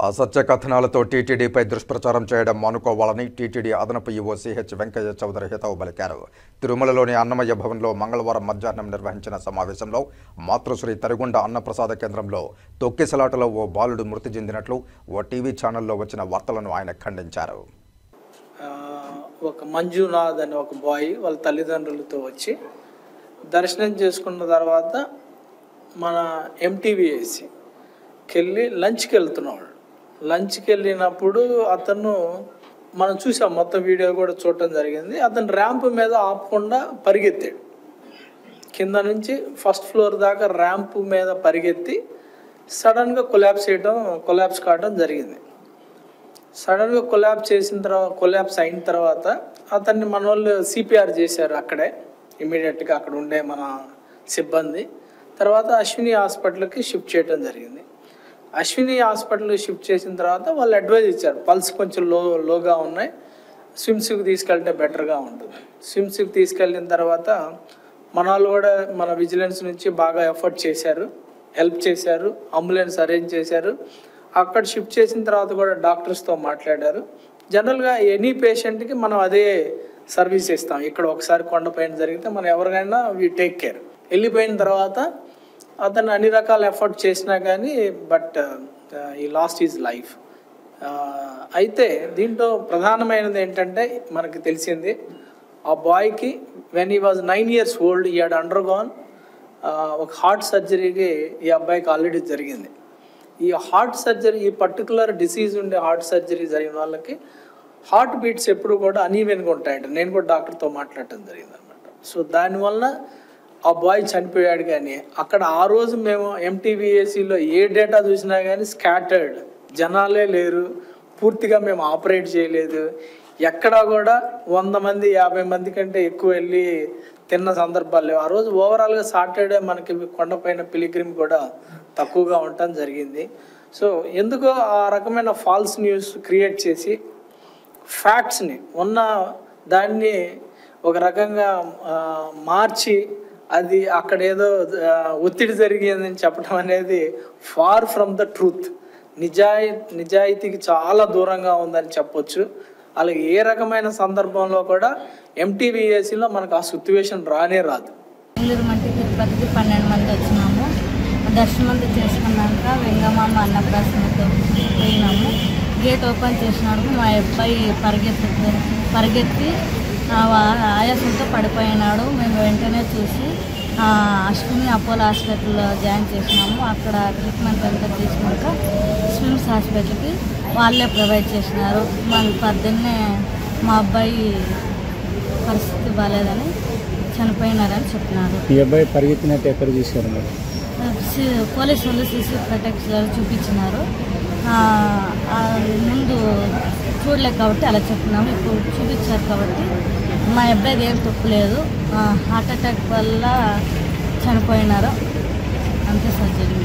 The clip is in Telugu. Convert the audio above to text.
అసత్య కథనాలతో టీటీడీపై దుష్ప్రచారం చేయడం మానుకోవాలని టీటీడీ అదనపు ఈవో సిహెచ్ వెంకయ్య చౌదరి హితవు పలికారు. తిరుమలలోని అన్నమయ్య భవన్లో మంగళవారం మధ్యాహ్నం నిర్వహించిన సమావేశంలో మాతృశ్రీ తరిగొండ అన్నప్రసాద కేంద్రంలో తొక్కిసలాటలో ఓ బాలుడు మృతి చెందినట్లు ఓ టీవీ ఛానల్లో వచ్చిన వార్తలను ఆయన ఖండించారు. ఒక మంజునాథ్ అనే ఒక బాయ్ వాళ్ళ తల్లిదండ్రులతో వచ్చి దర్శనం చేసుకున్న తర్వాత మన ఎంటీవీఏసీకి వెళ్ళి లంచ్కి వెళ్తున్నాడు. లంచ్కి వెళ్ళినప్పుడు అతను మనం చూసాం, మొత్తం వీడియో కూడా చూడటం జరిగింది. అతను ర్యాంప్ మీద ఆపకుండా పరిగెత్తాడు. కింద నుంచి ఫస్ట్ ఫ్లోర్ దాకా ర్యాంప్ మీద పరిగెత్తి సడన్గా కొలాప్స్ కావడం జరిగింది. సడన్గా కొలాప్స్ అయిన తర్వాత అతన్ని మన వాళ్ళు సిపిఆర్ చేశారు అక్కడే ఇమీడియట్గా, అక్కడ ఉండే మన సిబ్బంది. తర్వాత అశ్విని హాస్పిటల్కి షిఫ్ట్ చేయడం జరిగింది. అశ్విని హాస్పిటల్కి షిఫ్ట్ చేసిన తర్వాత వాళ్ళు అడ్వైజ్ ఇచ్చారు, పల్స్ కొంచెం లోగా ఉన్నాయి, స్విమ్స్కి తీసుకెళ్తే బెటర్గా ఉంటుంది. స్విమ్స్కి తీసుకెళ్ళిన తర్వాత మన వాళ్ళు కూడా మన విజిలెన్స్ నుంచి బాగా ఎఫర్ట్ చేశారు, హెల్ప్ చేశారు, అంబులెన్స్ అరేంజ్ చేశారు. అక్కడ షిఫ్ట్ చేసిన తర్వాత కూడా డాక్టర్స్తో మాట్లాడారు. జనరల్గా ఎనీ పేషెంట్కి మనం అదే సర్వీస్ ఇస్తాం. ఇక్కడ ఒకసారి కొండపైన జరిగితే మనం ఎవరికైనా వీ టేక్ కేర్. వెళ్ళిపోయిన తర్వాత అతను అన్ని రకాల ఎఫర్ట్ చేసినా కానీ బట్ ఈ లాస్ట్ ఈజ్ లైఫ్. అయితే దీంట్లో ప్రధానమైనది ఏంటంటే మనకి తెలిసింది, ఆ బాయ్కి when he was 9 years old ఈ హ్యాడ్ అండర్గాన్ ఒక హార్ట్ సర్జరీకి ఈ అబ్బాయికి ఆల్రెడీ జరిగింది. ఈ హార్ట్ సర్జరీ, ఈ పర్టికులర్ డిసీజ్ ఉండే హార్ట్ సర్జరీ జరిగిన వాళ్ళకి హార్ట్ బీట్స్ ఎప్పుడు కూడా అనీవెన్గా ఉంటాయంట. నేను కూడా డాక్టర్తో మాట్లాడటం జరిగింది అనమాట. సో దానివల్ల ఆ బాయ్ చనిపోయాడు. కానీ అక్కడ ఆ రోజు మేము ఎంటీవీఏసీలో ఏ డేటా చూసినా కానీ స్కాటర్డ్, జనాలే లేరు, పూర్తిగా మేము ఆపరేట్ చేయలేదు. ఎక్కడా కూడా 100 మంది 50 మంది కంటే ఎక్కువ వెళ్ళి తిన్న సందర్భాలు లేవు. ఆ రోజు ఓవరాల్గా సాటర్డే మనకి కొండపైన పిలిగ్రిమ్ కూడా తక్కువగా ఉండటం జరిగింది. సో ఎందుకో ఆ రకమైన ఫాల్స్ న్యూస్ క్రియేట్ చేసి ఫ్యాక్ట్స్ని ఉన్న దాన్ని ఒక రకంగా మార్చి అది అక్కడ ఏదో ఒత్తిడి జరిగిందని చెప్పడం అనేది ఫార్ ఫ్రమ్ ద ట్రూత్, నిజాయితీకి చాలా దూరంగా ఉందని చెప్పొచ్చు. అలాగే ఏ రకమైన సందర్భంలో కూడా ఎంటీవీఏసీలో మనకు ఆ సిచ్యువేషన్ రానే రాదు. తిరుపతికి 12 మంది వచ్చినాము. దర్శనం చేసుకున్నాక వెంగమామ అన్నప్రసాదంతో పోయినాము. గేట్ ఓపెన్ చేసినాడు. మా అబ్బాయి పరిగెత్తి ఆయాసంతో పడిపోయినాడు. మేము వెంటనే చూసి అశ్విని అపోలో హాస్పిటల్లో జాయిన్ చేసినాము. అక్కడ ట్రీట్మెంట్ అంతా తీసుకున్నాక స్విమ్స్ హాస్పిటల్కి వాళ్ళే ప్రొవైడ్ చేసినారు. మన పొద్దున్నే మా అబ్బాయి పరిస్థితి బాగాలేదని చనిపోయినారని చెప్పినారు. ఈ అబ్బాయి పరిగెత్తినట్టు ఎక్కడ చూశారు? పోలీసు వాళ్ళు సీసీ ప్రొటెక్షన్ చూపించినారు. ముందు చూడలేదు కాబట్టి అలా చెప్పినాము. ఇప్పుడు చూపించారు కాబట్టి మా అబ్బాయిది ఏం తప్పులేదు. హార్ట్ అటాక్ వల్ల చనిపోయినారు, అంతే సర్జరీ.